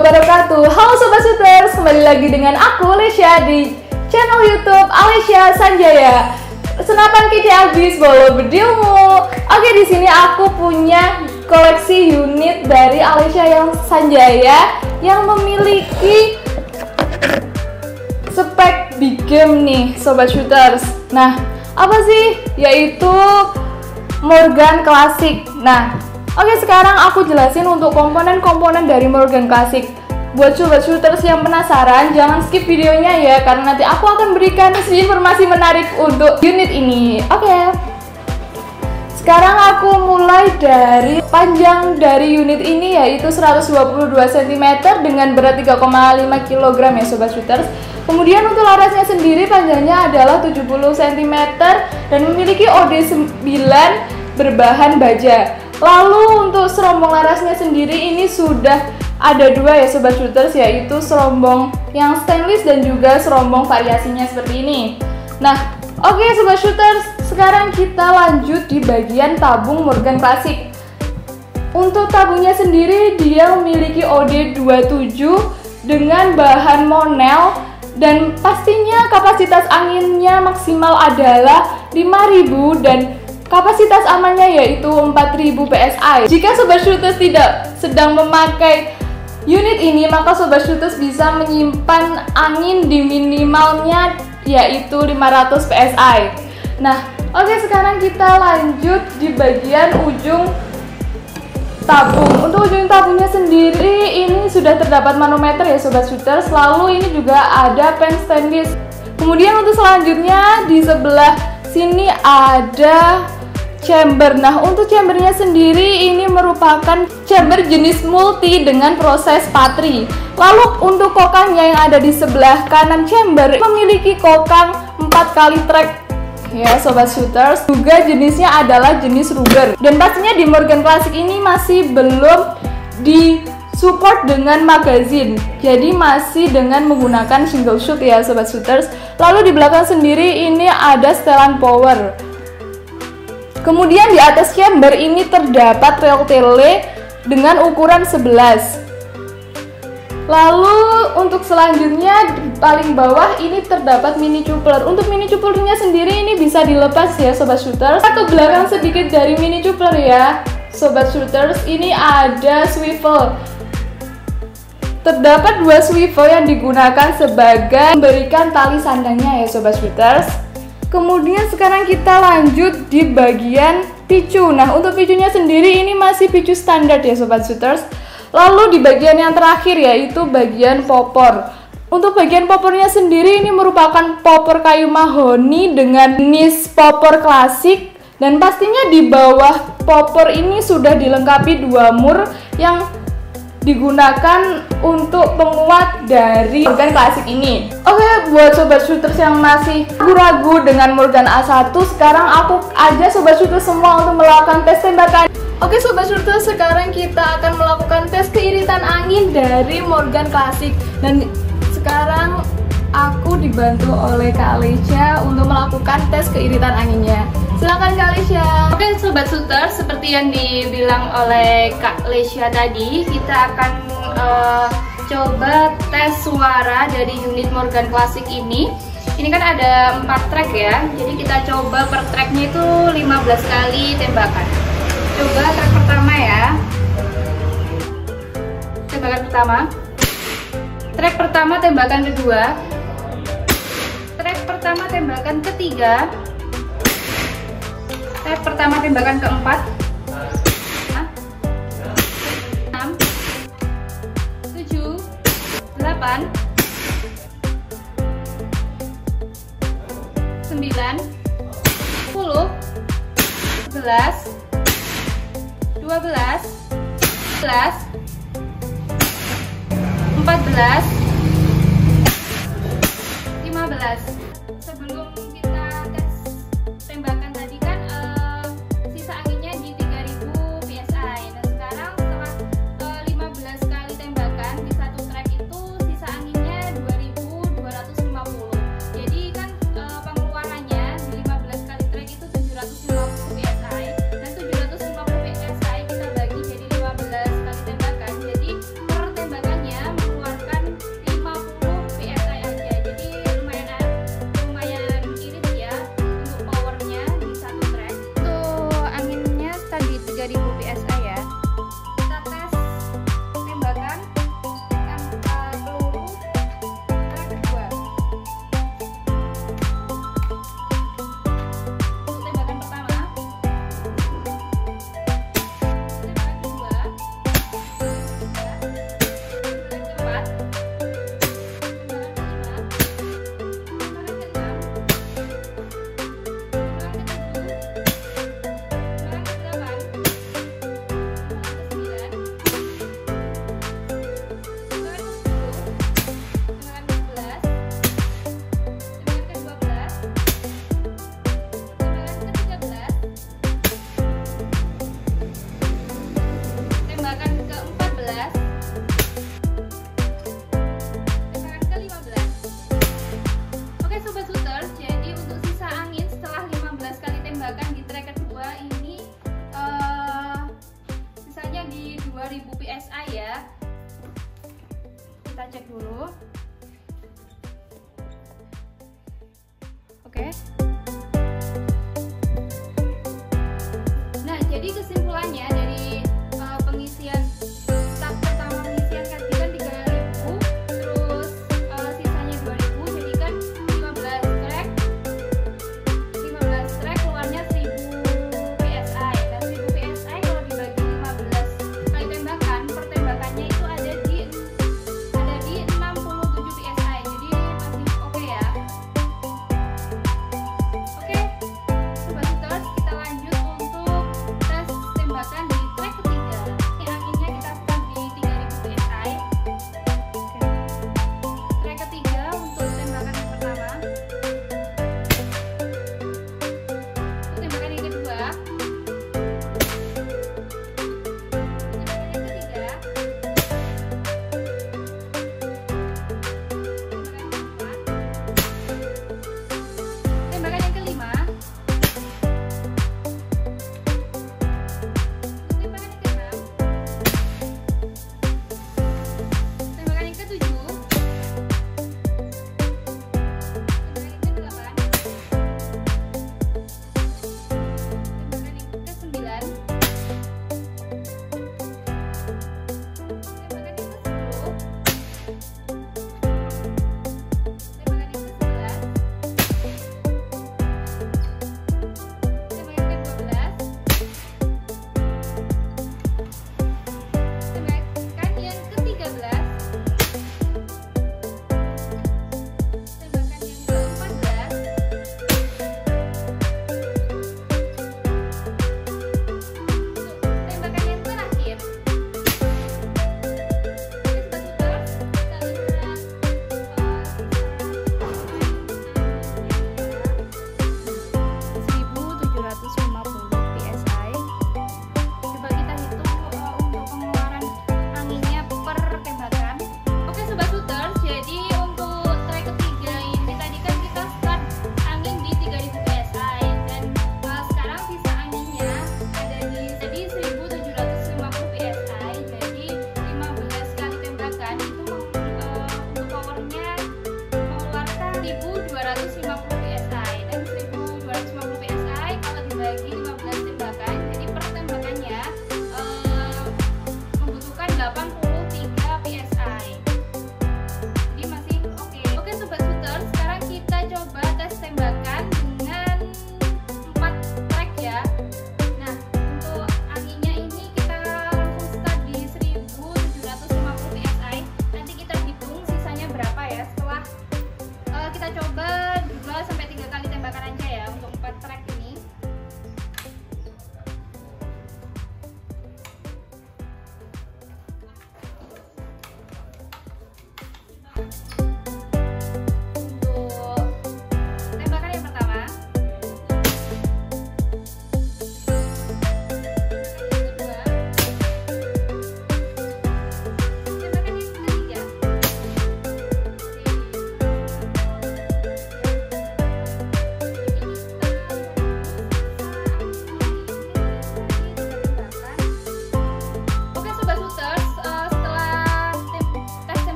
wabarakatuh. Halo Sobat Shooters, kembali lagi dengan aku Lesya di channel YouTube Alesya Sanjaya. Senapan kece abis bolo berdilmu. Oke, di sini aku punya koleksi unit dari Alesya yang Sanjaya yang memiliki spek big game nih Sobat Shooters. Nah, apa sih? Yaitu Morgan Classic. Nah, oke, sekarang aku jelasin untuk komponen-komponen dari Morgan Classic. Buat Sobat Shooters yang penasaran, jangan skip videonya ya, karena nanti aku akan berikan informasi menarik untuk unit ini. Oke. Sekarang aku mulai dari panjang dari unit ini, yaitu 122 cm dengan berat 3,5 kg ya Sobat Shooters. Kemudian untuk larasnya sendiri panjangnya adalah 70 cm dan memiliki OD9 berbahan baja. Lalu untuk serombong larasnya sendiri ini sudah ada dua ya Sobat Shooters, yaitu serombong yang stainless dan juga serombong variasinya seperti ini. Nah, oke Sobat Shooters, sekarang kita lanjut di bagian tabung Morgan Classic. Untuk tabungnya sendiri dia memiliki OD27 dengan bahan monel dan pastinya kapasitas anginnya maksimal adalah 5000 dan kapasitas amannya yaitu 4000 PSI. Jika Sobat Shooters tidak sedang memakai unit ini, maka Sobat Shooters bisa menyimpan angin di minimalnya yaitu 500 PSI. Nah, oke, sekarang kita lanjut di bagian ujung tabung. Untuk ujung tabungnya sendiri ini sudah terdapat manometer ya Sobat Shooters. Lalu ini juga ada pen stainless. Kemudian untuk selanjutnya di sebelah sini ada chamber. Nah, untuk chambernya sendiri ini merupakan chamber jenis multi dengan proses patri. Lalu untuk kokangnya yang ada di sebelah kanan chamber memiliki kokang 4 kali track ya Sobat Shooters. Juga jenisnya adalah jenis Ruger. Dan pastinya di Morgan Classic ini masih belum di support dengan magazine. Jadi masih dengan menggunakan single shot ya Sobat Shooters. Lalu di belakang sendiri ini ada setelan power. Kemudian di atas chamber ini terdapat rel tele dengan ukuran 11. Lalu untuk selanjutnya di paling bawah ini terdapat mini coupler. Untuk mini couplernya sendiri ini bisa dilepas ya Sobat Shooters. Ke belakang sedikit dari mini coupler ya Sobat Shooters, ini ada swivel. Terdapat dua swivel yang digunakan sebagai memberikan tali sandangnya ya Sobat Shooters. Kemudian sekarang kita lanjut di bagian picu. Nah, untuk picunya sendiri ini masih picu standar ya Sobat Shooters. Lalu di bagian yang terakhir yaitu bagian popor. Untuk bagian popornya sendiri ini merupakan popor kayu mahoni dengan jenis popor klasik. Dan pastinya di bawah popor ini sudah dilengkapi dua mur yang digunakan untuk penguat dari Morgan Classic ini. Oke, buat Sobat Shooters yang masih ragu-ragu dengan Morgan A1, sekarang aku ajak Sobat Shooters semua untuk melakukan tes tembakan. Oke Sobat Shooters, sekarang kita akan melakukan tes keiritan angin dari Morgan Classic. Dan sekarang aku dibantu oleh Kak Alesya untuk melakukan tes keiritan anginnya. Silakan Kak Alesya. Oke Sobat Shooters, seperti yang dibilang oleh Kak Alesya tadi, kita akan coba tes suara dari unit Morgan Classic ini. Ini kan ada 4 track ya, jadi kita coba per tracknya itu 15 kali tembakan. Coba track pertama ya. Tembakan pertama. Track pertama tembakan kedua. Track pertama tembakan ketiga. Track pertama tembakan keempat. 6 7 8 9 10 11 12 13 14 15. Sebelum kita tes tembakan tadi kan sisa anginnya di 3000 PSI. Dan sekarang setelah 15 kali tembakan di satu track itu sisa anginnya 2250. Jadi kan pengeluarannya di 15 kali track itu 750 PSI, dan 750 PSI kita bagi jadi 15 kali tembakan. Jadi per tembakannya cek dulu. Oke. Nah, jadi kesimpulannya dari pengisian tahap pertama, pengisian cardigan 3.000, terus sisanya 2.000, jadi kan 15 track keluarnya 1.000 PSI. Dan 1.000 PSI kalau dibagi 15 kali tembakan, pertembakannya itu ada di 67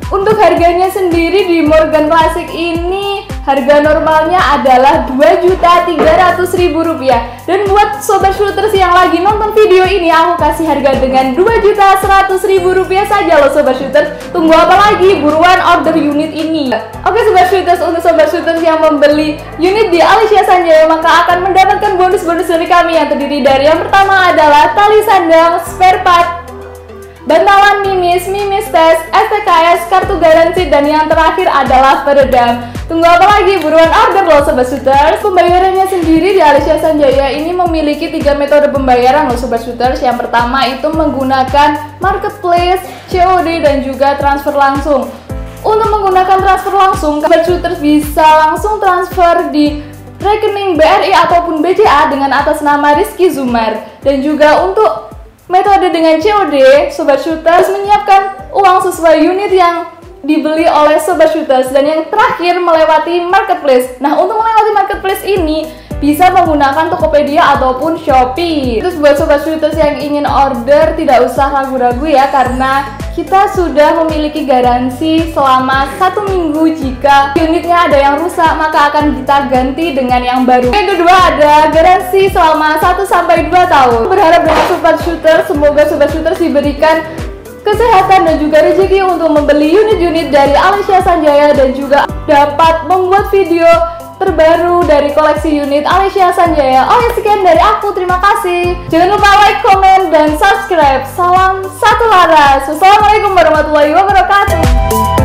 Untuk harganya sendiri di Morgan Classic ini harga normalnya adalah Rp2.300.000. Dan buat sobat shooters yang lagi nonton video ini, aku kasih harga dengan Rp2.100.000 saja loh sobat shooters. Tunggu apa lagi? Buruan order unit ini. Oke sobat shooters, untuk sobat shooters yang membeli unit di Alicia Sanjaya maka akan mendapatkan bonus-bonus dari kami yang terdiri dari yang pertama adalah tali sandang, spare part, bantalan mimis, mimis tes, STKS, kartu garansi, dan yang terakhir adalah peredam. Tunggu apa lagi? Buruan order loh sobat shooters. Pembayarannya sendiri di Alicia Sanjaya ini memiliki 3 metode pembayaran loh sobat shooters. Yang pertama itu menggunakan marketplace, COD, dan juga transfer langsung. Untuk menggunakan transfer langsung, sobat shooters bisa langsung transfer di rekening BRI ataupun BCA dengan atas nama Rizky Zumar. Dan juga untuk metode dengan COD, sobat shooters menyiapkan uang sesuai unit yang dibeli oleh sobat shooters. Dan yang terakhir melewati marketplace. Nah, untuk melewati marketplace ini bisa menggunakan Tokopedia ataupun Shopee. Terus buat sobat shooters yang ingin order tidak usah ragu-ragu ya, karena kita sudah memiliki garansi selama 1 minggu. Jika unitnya ada yang rusak maka akan kita ganti dengan yang baru. Yang kedua ada garansi selama 1-2 tahun. Berharap dengan sobat shooters, semoga sobat shooters diberikan kesehatan dan juga rezeki untuk membeli unit-unit dari Alicia Sanjaya dan juga dapat membuat video terbaru dari koleksi unit Alicia Sanjaya. Oke, sekian dari aku, terima kasih. Jangan lupa like, komen, dan subscribe. Salam satu laras. Wassalamualaikum warahmatullahi wabarakatuh.